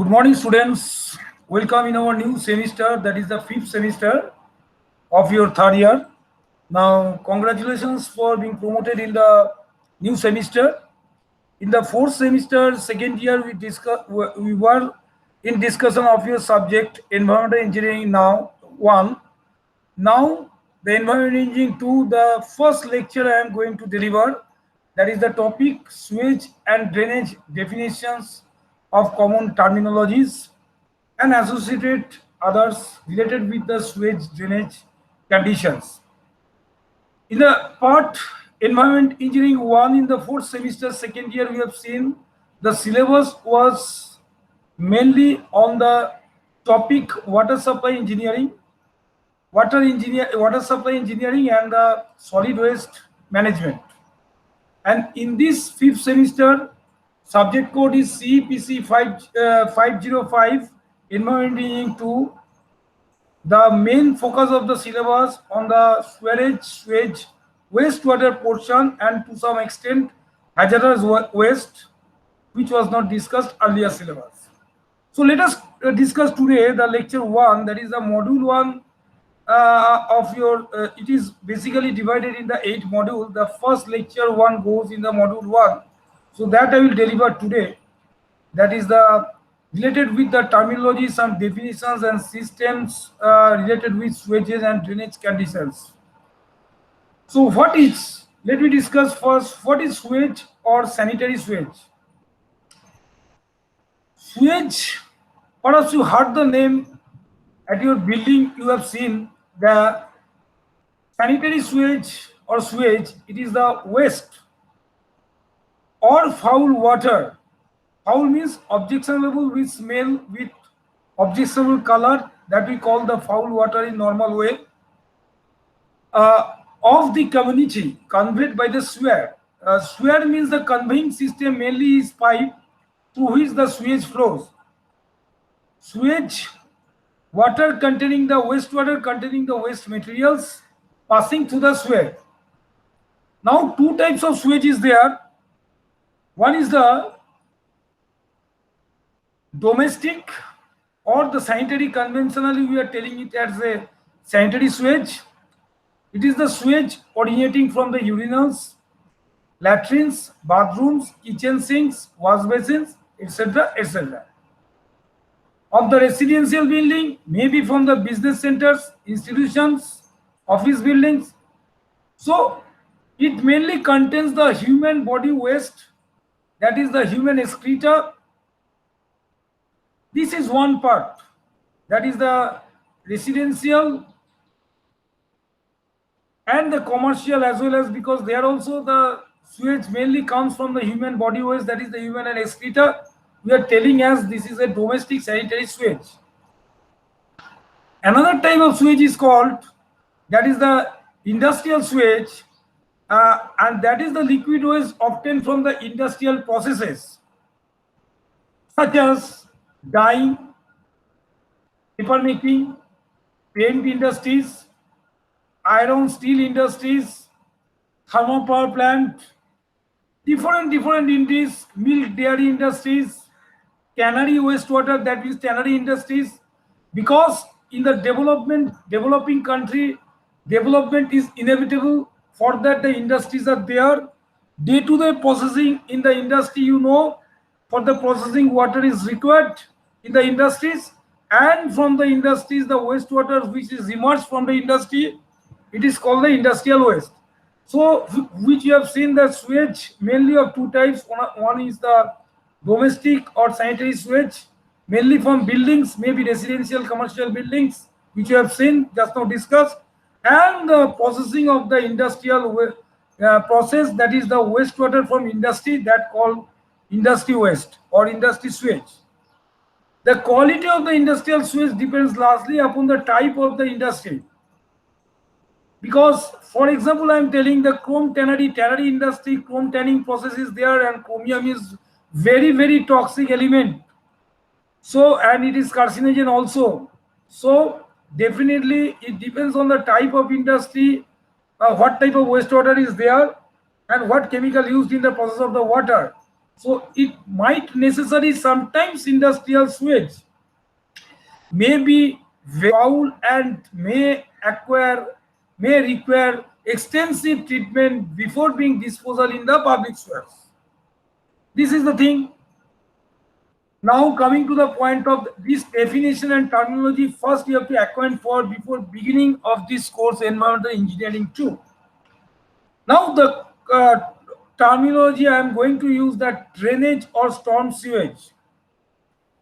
Good morning, students. Welcome in our new semester, that is the fifth semester of your third year. Now, congratulations for being promoted in the new semester. In the fourth semester, second year, we were in discussion of your subject environmental engineering now one. Now, the environmental engineering two, the first lecture I am going to deliver, that is the topic sewage and drainage definitions of common terminologies and associated others related with the sewage drainage conditions. In the part environment engineering one in the fourth semester second year, we have seen the syllabus was mainly on the topic water supply engineering and the solid waste management. And in this fifth semester, subject code is CEPC 505 environment engineering 2. The main focus of the syllabus on the sewage, wastewater portion, and to some extent hazardous waste, which was not discussed earlier syllabus. So let us discuss today the lecture 1, that is the module 1 of your, it is basically divided in the 8 modules. The first lecture 1 goes in the module 1. So that I will deliver today. That is the related with the terminology, some definitions and systems related with sewages and drainage conditions. So let me discuss first, what is sewage or sanitary sewage? Sewage, perhaps you heard the name at your building, you have seen the sanitary sewage or sewage, it is the waste or foul water. Foul means objectionable with smell, with objectionable color, that we call the foul water in normal way, of the community conveyed by the sewer. Sewer means the conveying system, mainly is pipe through which the sewage flows. Sewage, water containing the wastewater containing the waste materials passing through the sewer. Now, two types of sewage is there. One is the domestic or the sanitary. Conventionally we are telling it as a sanitary sewage. It is the sewage originating from the urinals, latrines, bathrooms, kitchen sinks, wash basins, etc., etc. Of the residential building, maybe from the business centers, institutions, office buildings. So it mainly contains the human body waste, that is the human excreta. This is one part, that is the residential and the commercial as well, as because there also the sewage mainly comes from the human body waste, that is the human and excreta. We are telling as this is a domestic sanitary sewage. Another type of sewage is called, that is the industrial sewage, and that is the liquid waste obtained from the industrial processes such as dyeing, paper making, paint industries, iron steel industries, thermal power plant, different industries, milk dairy industries, cannery wastewater, that is tannery industries. Because in the developing country, development is inevitable. For that, the industries are there. Day-to-day processing in the industry, for the processing, water is required in the industries, and from the industries, the wastewater which is emerged from the industry, it is called the industrial waste. So, which you have seen the sewage mainly of two types. One is the domestic or sanitary sewage, mainly from buildings, maybe residential, commercial buildings, which you have seen just now discussed, and the processing of the industrial process, that is the wastewater from industry, that called industry waste or industry sewage. The quality of the industrial sewage depends largely upon the type of the industry. Because, for example, I am telling the chrome tannery industry, chrome tanning process is there, and chromium is very toxic element. So, and it is carcinogen also. So, definitely it depends on the type of industry, what type of wastewater is there, and what chemical used in the process of the water. So it might necessary sometimes industrial sewage may be very foul and may require extensive treatment before being disposal in the public sewers. This is the thing. Now coming to the point of this definition and terminology, first you have to acquaint for before beginning of this course environmental engineering 2. Now the terminology I am going to use, that drainage or storm sewage.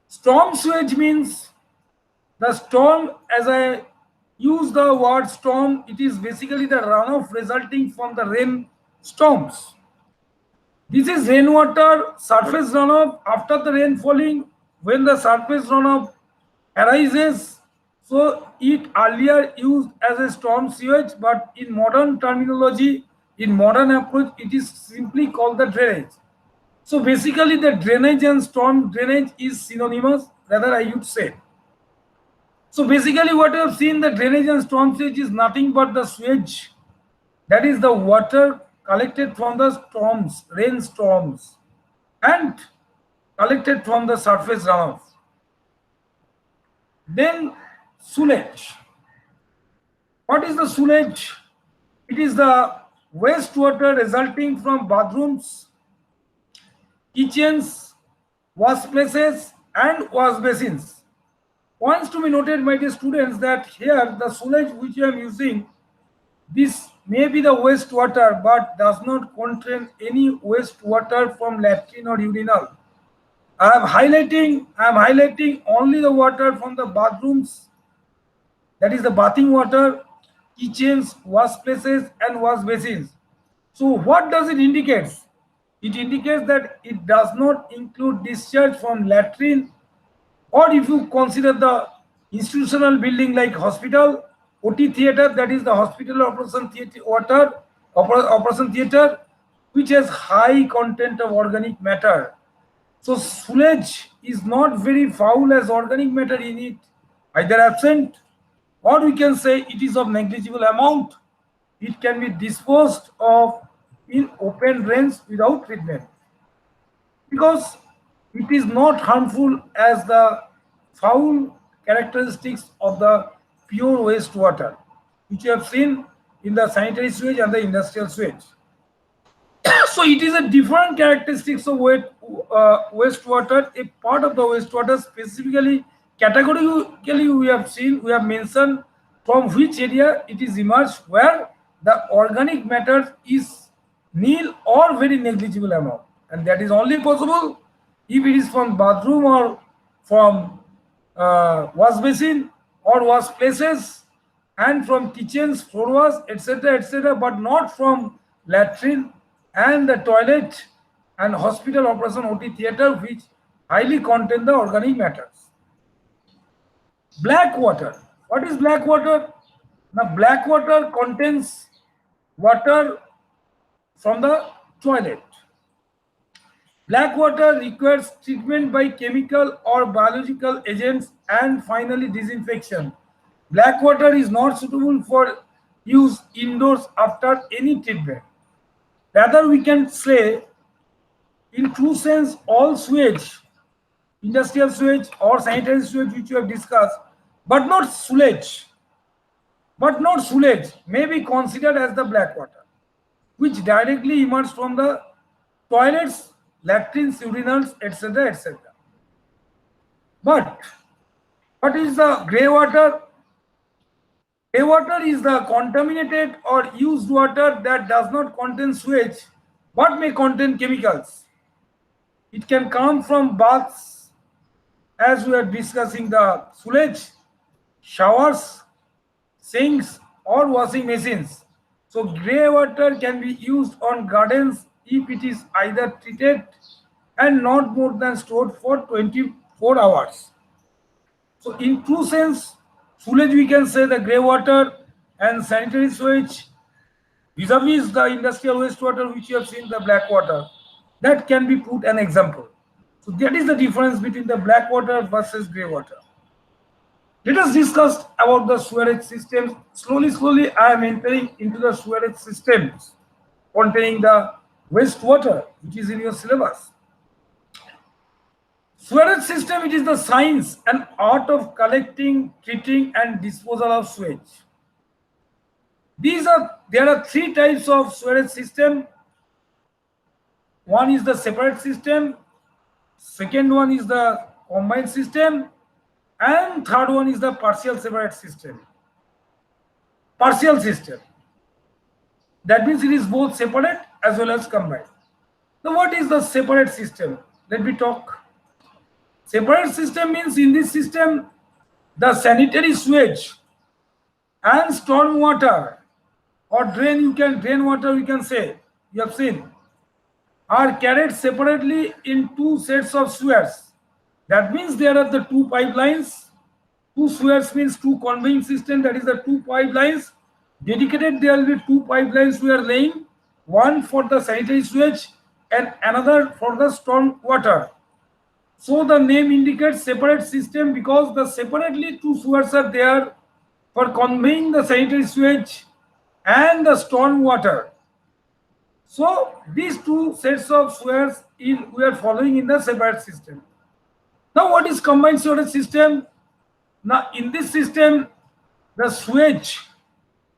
Storm sewage means the storm, as I use the word storm, it is basically the runoff resulting from the rain storms. This is rainwater surface runoff after the rain falling. When the surface runoff arises, so it earlier used as a storm sewage, but in modern terminology, in modern approach, it is simply called the drainage. So basically the drainage and storm drainage is synonymous, rather I would say. So basically what you have seen, the drainage and storm sewage is nothing but the sewage, that is the water collected from the storms, rain storms, and collected from the surface runoff. Then sewage. What is the sewage? It is the wastewater resulting from bathrooms, kitchens, wash places, and wash basins. Points to be noted, my dear students, that here the sewage which I am using, this may be the wastewater but does not contain any wastewater from latrine or urinal. I am highlighting only the water from the bathrooms, that is the bathing water, kitchens, wash places, and wash basins. So what does it indicate? It indicates that it does not include discharge from latrine, or if you consider the institutional building like hospital, OT theater, that is the hospital operation theater operation theater, which has high content of organic matter. So sewage is not very foul as organic matter in it, either absent, or we can say it is of negligible amount. It can be disposed of in open drains without treatment, because it is not harmful as the foul characteristics of the pure wastewater, which you have seen in the sanitary sewage and the industrial sewage. So it is a different characteristics of wastewater. A part of the wastewater, specifically categorically we have mentioned from which area it is emerged, where the organic matter is nil or very negligible amount, and that is only possible if it is from bathroom or from wash basin or wash places, and from kitchens, floor wash, etc., but not from latrine and the toilet and hospital operation OT theater, which highly contain the organic matters. Black water. What is black water? Now black water contains water from the toilet. Black water requires treatment by chemical or biological agents and finally disinfection. Black water is not suitable for use indoors after any treatment. Rather, we can say, in true sense, all sewage, industrial sewage or sanitary sewage which we have discussed, but not sewage, may be considered as the black water, which directly emerges from the toilets, latrines, urinals, etc. But what is the grey water? Grey water is the contaminated or used water that does not contain sewage but may contain chemicals. It can come from baths, as we are discussing the sewage, showers, sinks, or washing machines. So grey water can be used on gardens if it is either treated and not more than stored for 24 hours. So in true sense, sewage we can say the grey water, and sanitary sewage vis-a-vis the industrial wastewater which you have seen the black water. That can be put an example. So that is the difference between the black water versus grey water. Let us discuss about the sewerage systems. Slowly I am entering into the sewerage systems containing the wastewater which is in your syllabus. Sewerage system, it is the science and art of collecting, treating, and disposal of sewage. There are three types of sewerage system. One is the separate system, second one is the combined system, and third one is the partial separate system. Partial system. That means it is both separate as well as combined. Now, what is the separate system? Let me talk. Separate system means in this system, the sanitary sewage and storm water or drain water, we can say, you have seen, are carried separately in two sets of sewers. That means there are the two pipelines. Two sewers means two conveying system, that is the two pipelines. Dedicated, there will be two pipelines we are laying, one for the sanitary sewage and another for the storm water. So the name indicates separate system because the separately two sewers are there for conveying the sanitary sewage and the storm water. So these two sets of sewers we are following in the separate system. Now what is combined sewage system? Now in this system, the sewage,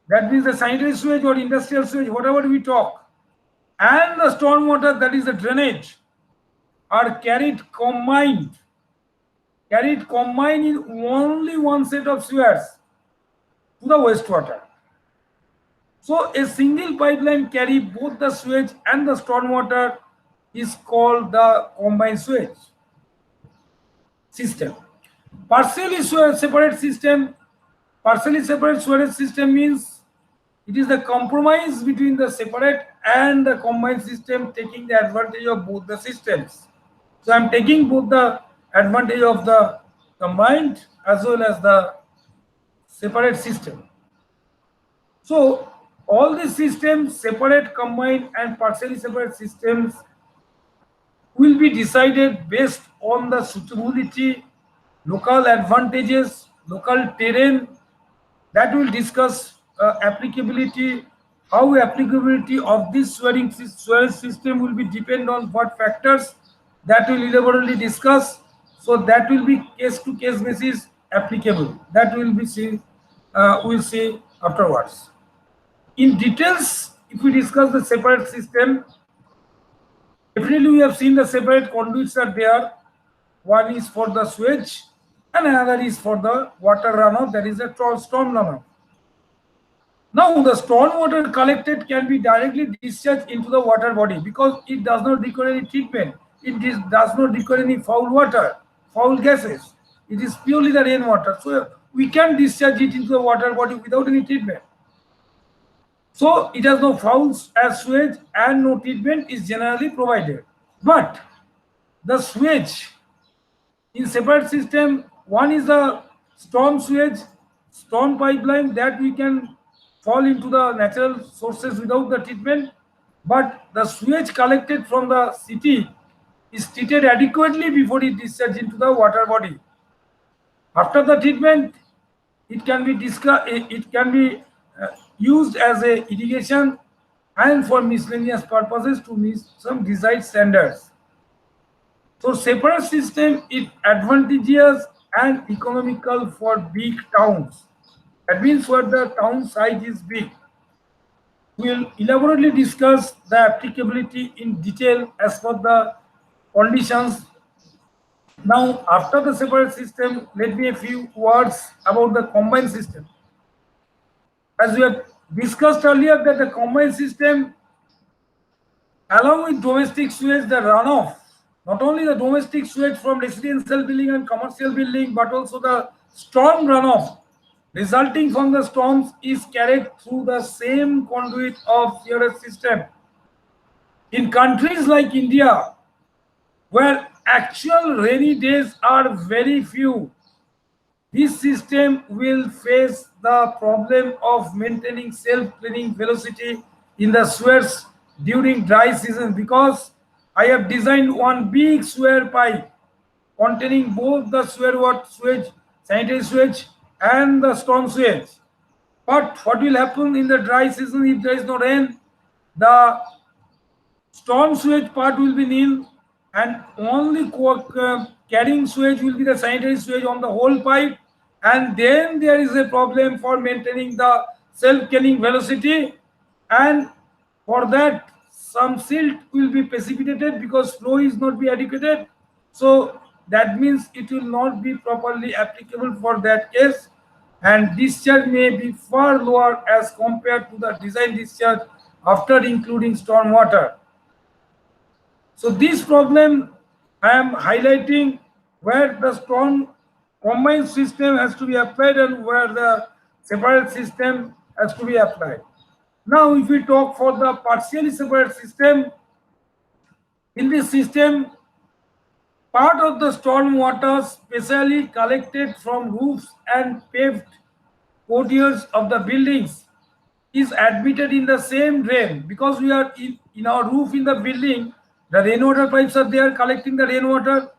that means the sanitary sewage or industrial sewage, whatever we talk, and the storm water, that is the drainage, are carried combined in only one set of sewers to the wastewater. So a single pipeline carry both the sewage and the stormwater is called the combined sewage system. Partially separate system. Partially separate sewage system means it is the compromise between the separate and the combined system, taking the advantage of both the systems. So I am taking both the advantage of the combined as well as the separate system. So all these systems, separate, combined, and partially separate systems, will be decided based on the suitability, local advantages, local terrain. That will discuss applicability, how applicability of this sewage system will be depend on what factors, that will elaborately discuss. So that will be case to case basis applicable. That will be we'll see afterwards. In details, if we discuss the separate system, definitely we have seen the separate conduits are there. One is for the sewage and another is for the water runoff, that is a storm runoff. Now the storm water collected can be directly discharged into the water body because it does not require any treatment. It does not require any foul water, foul gases. It is purely the rainwater. So we can discharge it into the water body without any treatment. So it has no fouls as sewage and no treatment is generally provided. But the sewage in separate system, one is the storm sewage, storm pipeline, that we can fall into the natural sources without the treatment. But the sewage collected from the city is treated adequately before it discharged into the water body. After the treatment, it can be used as a irrigation and for miscellaneous purposes to meet some desired standards. So separate system is advantageous and economical for big towns. That means where the town size is big. We will elaborately discuss the applicability in detail as per the conditions. Now, after the separate system, let me a few words about the combined system. As we have discussed earlier, that the combined system, along with domestic sewage, the runoff, not only the domestic sewage from residential building and commercial building, but also the storm runoff resulting from the storms is carried through the same conduit of sewerage system. In countries like India, where actual rainy days are very few, this system will face the problem of maintaining self-cleaning velocity in the sewers during dry season, because I have designed one big sewer pipe containing both the sewage, sanitary sewage and the storm sewage. But what will happen in the dry season if there is no rain? The storm sewage part will be nil and only carrying sewage will be the sanitary sewage on the whole pipe, and then there is a problem for maintaining the self-carrying velocity, and for that some silt will be precipitated because flow is not be adequate. So that means it will not be properly applicable for that case, and discharge may be far lower as compared to the design discharge after including storm water. So this problem I am highlighting where the strong combined system has to be applied and where the separate system has to be applied. Now, if we talk for the partially separate system, in this system, part of the storm water specially collected from roofs and paved courtyards of the buildings is admitted in the same drain because we are in our roof in the building, the rainwater pipes are there collecting the rainwater.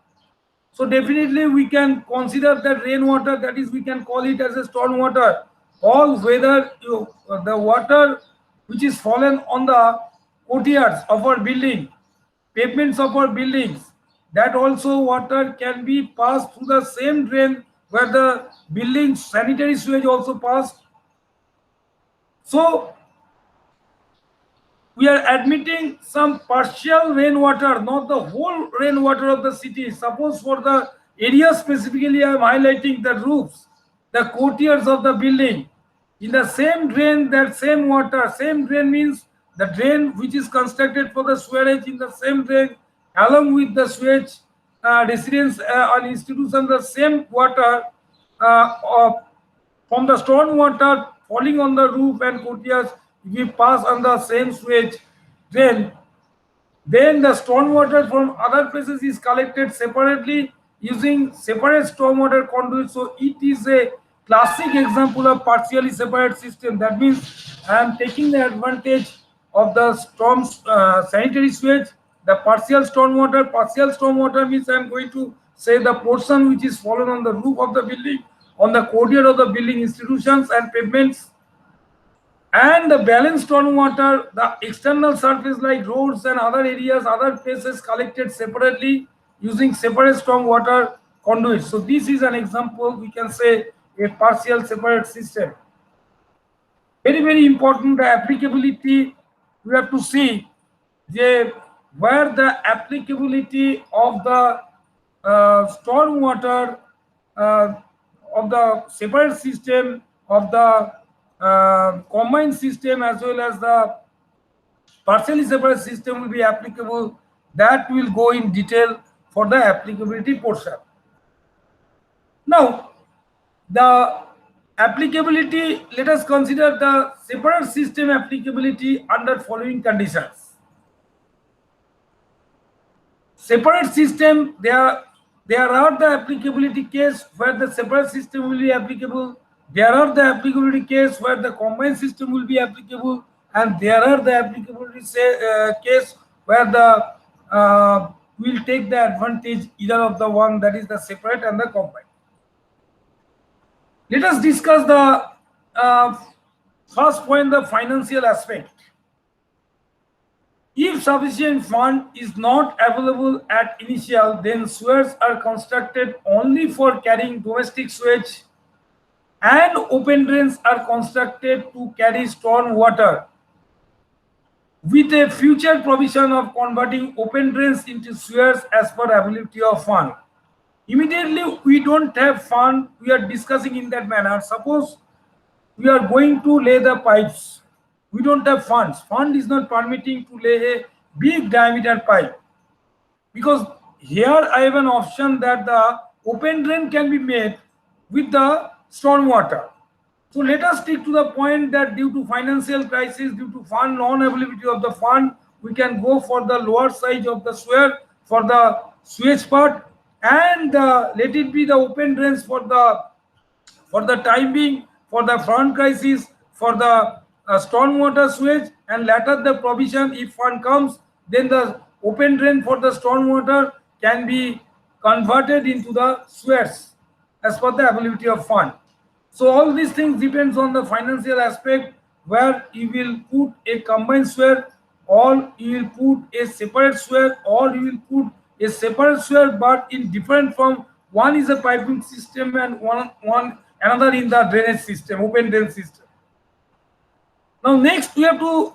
So definitely we can consider that rainwater, that is we can call it as a storm water, or whether the water which is fallen on the courtyards of our building, pavements of our buildings, that also water can be passed through the same drain where the building sanitary sewage also passed. So we are admitting some partial rainwater, not the whole rainwater of the city. Suppose for the area specifically, I am highlighting the roofs, the courtyards of the building. In the same drain, that same water, same drain means the drain which is constructed for the sewerage in the same drain, along with the sewage residence and institution, the same water from the storm water falling on the roof and courtyards, if we pass on the same sewage drain, then the stormwater from other places is collected separately using separate stormwater conduits. So it is a classic example of partially separate system. That means I am taking the advantage of the storm sanitary sewage, the partial stormwater. Partial stormwater means I am going to say the portion which is fallen on the roof of the building, on the courtyard of the building institutions and pavements, and the balanced stormwater, the external surface like roads and other areas, other places collected separately using separate stormwater conduits. So this is an example, we can say a partial separate system. Very, very important, the applicability, we have to see where the applicability of the stormwater of the separate system, of the combined system as well as the partially separate system will be applicable. That will go in detail for the applicability portion. Now, the applicability, let us consider the separate system applicability under following conditions. Separate system, there are the applicability case where the separate system will be applicable. There are the applicability case where the combined system will be applicable, and there are the applicability case where the will take the advantage either of the one, that is the separate and the combined. Let us discuss the first point, the financial aspect. If sufficient fund is not available at initial, then sewers are constructed only for carrying domestic sewage, and open drains are constructed to carry storm water, with a future provision of converting open drains into sewers as per availability of fund. Immediately we don't have fund, we are discussing in that manner. Suppose we are going to lay the pipes, we don't have funds. Fund is not permitting to lay a big diameter pipe, because here I have an option that the open drain can be made with the storm water. So let us stick to the point that due to financial crisis, due to fund non-availability of the fund, we can go for the lower size of the sewer for the sewage part, and let it be the open drains for the time being, for the fund crisis, for the stormwater sewage, and later the provision, if fund comes, then the open drain for the stormwater can be converted into the sewers as per the availability of fund. So all these things depends on the financial aspect, where you will put a combined sewer, or you will put a separate sewer, or you will put a separate sewer but in different form. One is a piping system and one another in the drainage system, open drain system. Now next we have to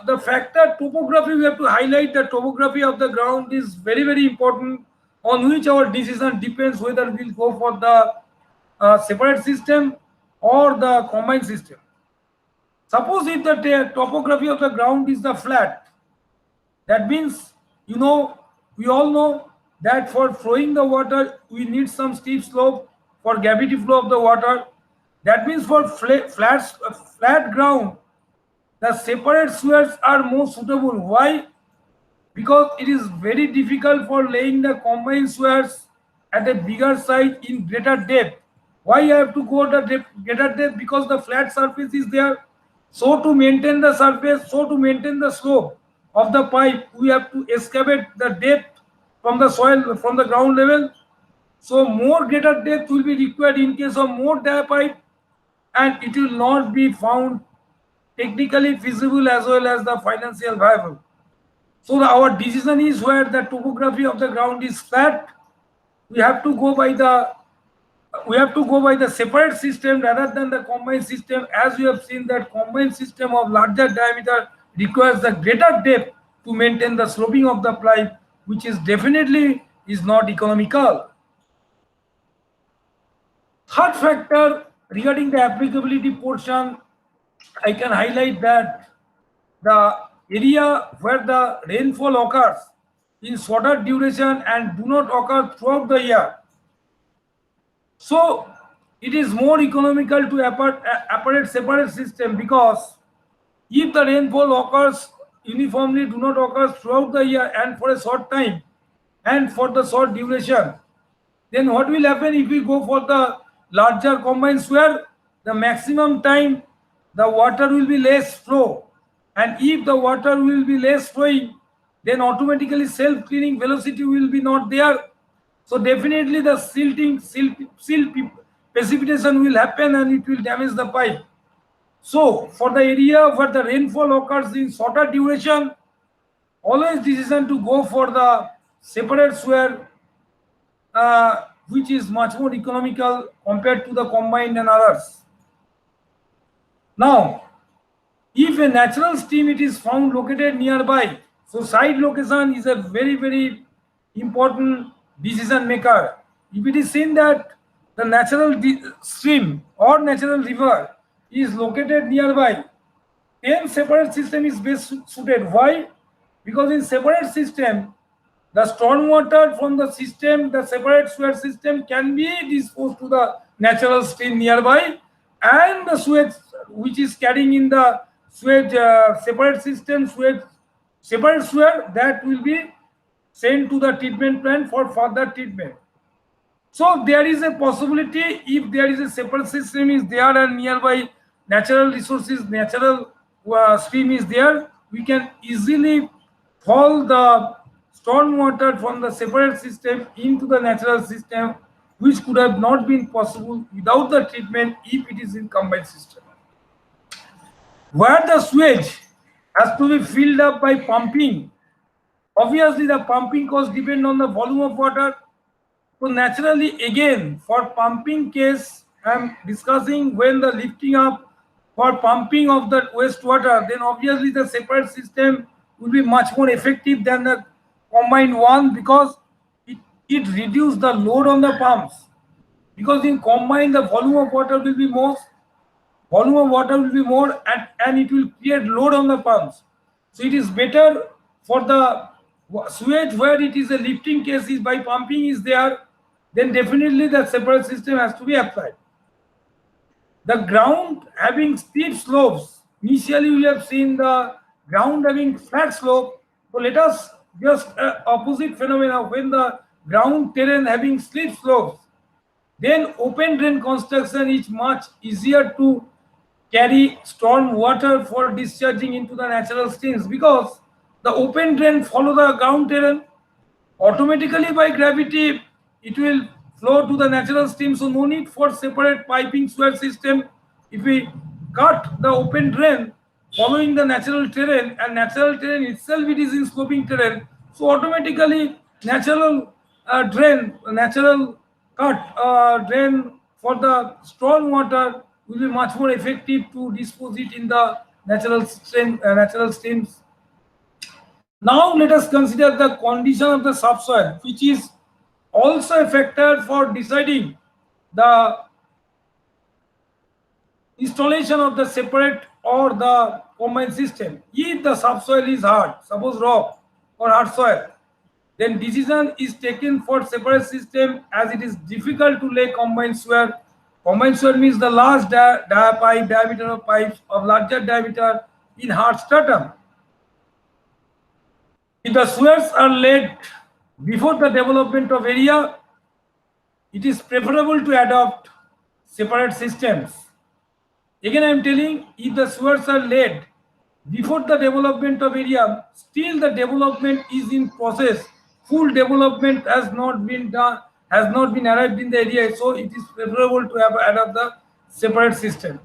the factor topography. We have to highlight the topography of the ground is very important, on which our decision depends whether we'll go for the separate system or the combined system. Suppose if the topography of the ground is the flat, that means, we all know that for flowing the water we need some steep slope for gravity flow of the water. That means for flat ground, the separate sewers are more suitable. Why? Because it is very difficult for laying the combined sewers at a bigger size in greater depth. Why I have to go the greater depth? Because the flat surface is there. So to maintain the surface, so to maintain the slope of the pipe, we have to excavate the depth from the soil, from the ground level. So more greater depth will be required in case of more dia pipe, and it will not be found technically feasible as well as the financial viable. So our decision is where the topography of the ground is flat, we have to go by the separate system rather than the combined system, as we have seen that combined system of larger diameter requires the greater depth to maintain the sloping of the pipe, which is definitely is not economical. Third factor regarding the applicability portion, I can highlight that the area where the rainfall occurs in shorter duration and do not occur throughout the year. So it is more economical to operate separate system, because if the rainfall occurs uniformly, do not occur throughout the year and for a short time and for the short duration, then what will happen if we go for the larger combined sewer? The maximum time the water will be less flow, and if the water will be less flowing, then automatically self-cleaning velocity will be not there. So definitely the precipitation will happen and it will damage the pipe. So for the area where the rainfall occurs in shorter duration, always decision to go for the separate sewer, which is much more economical compared to the combined and others. Now, if a natural stream it is found located nearby, so site location is a very important decision maker. If it is seen that the natural stream or natural river is located nearby, then separate system is best suited. Why? Because in separate system, the stormwater from the system, the separate sewer system can be disposed to the natural stream nearby, and the sewage which is carrying in the sewage separate system, separate sewer, that will be sent to the treatment plant for further treatment. So there is a possibility, if there is a separate system is there and nearby natural resources, natural stream is there, we can easily fall the stormwater from the separate system into the natural system, which could have not been possible without the treatment if it is in combined system. Where the sewage has to be filled up by pumping, obviously the pumping cost depends on the volume of water. So naturally, again, for pumping case, I am discussing when the lifting up for pumping of the wastewater, then obviously the separate system will be much more effective than the combined one, because it reduces the load on the pumps. Because in combined, the volume of water will be more, and it will create load on the pumps. So it is better for the sewage where it is a lifting case is by pumping is there, then definitely the separate system has to be applied. The ground having steep slopes, initially we have seen the ground having flat slope. So let us just opposite phenomena, when the ground terrain having steep slopes, then open drain construction is much easier to carry storm water for discharging into the natural streams, because the open drain follow the ground terrain, automatically by gravity it will flow to the natural stream. So no need for separate piping sewer system. If we cut the open drain following the natural terrain, and natural terrain itself it is in sloping terrain, so automatically natural natural drain for the storm water will be much more effective to dispose it in the natural streams. Now let us consider the condition of the subsoil, which is also a factor for deciding the installation of the separate or the combined system. If the subsoil is hard, suppose rock or hard soil, then decision is taken for separate system as it is difficult to lay combined swale. Combined swale means the large diameter of pipes of larger diameter in hard stratum. If the swales are laid before the development of area, it is preferable to adopt separate systems. Again, I am telling, if the swales are laid before the development of area, still the development is in process. Full development has not been done, has not been arrived in the area, so it is preferable to adopt the separate system.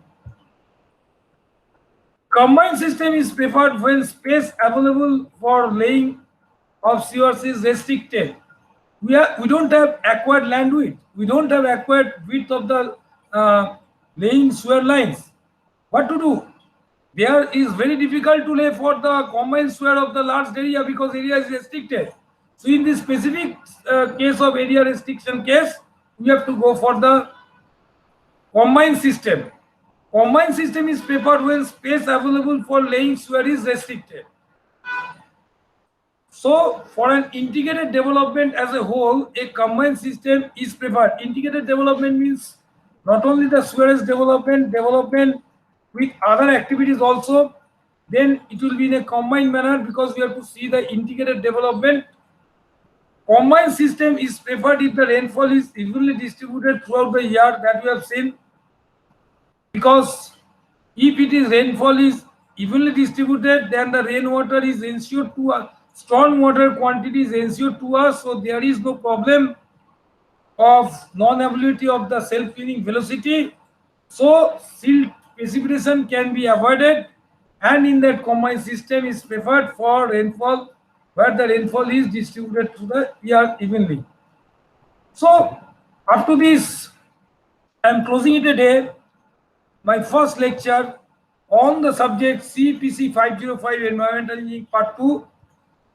Combined system is preferred when space available for laying of sewers is restricted. We don't have acquired land width. We don't have acquired width of the laying sewer lines. What to do? There is very difficult to lay for the combined sewer of the large area because area is restricted. So in this specific case of area restriction case, we have to go for the combined system. Combined system is preferred when space available for laying sewer is restricted. So for an integrated development as a whole, a combined system is preferred. Integrated development means not only the sewerage development with other activities also, then it will be in a combined manner because we have to see the integrated development. Combined system is preferred if the rainfall is evenly distributed throughout the year, that we have seen. Because if it is rainfall is evenly distributed, then the rainwater is ensured to us, storm water quantity is ensured to us, so there is no problem of non-availability of the self-cleaning velocity. So silt precipitation can be avoided, and in that combined system is preferred for rainfall where the rainfall is distributed through the year evenly. So up to this, I am closing it today. My first lecture on the subject CPC 505 Environmental Engineering Part 2.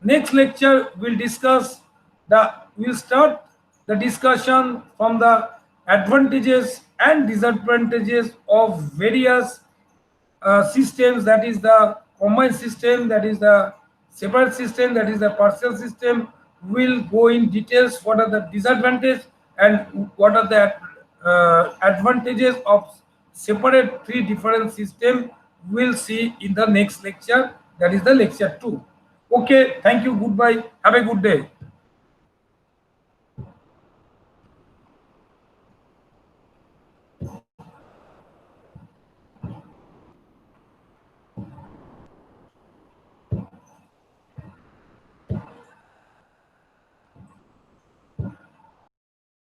Next lecture will start the discussion from the advantages and disadvantages of various systems, that is the combined system, that is the separate system, that is the partial system. Will go in details what are the disadvantages and what are the advantages of separate three different systems. We'll see in the next lecture, that is the lecture 2. Okay, thank you, goodbye, have a good day.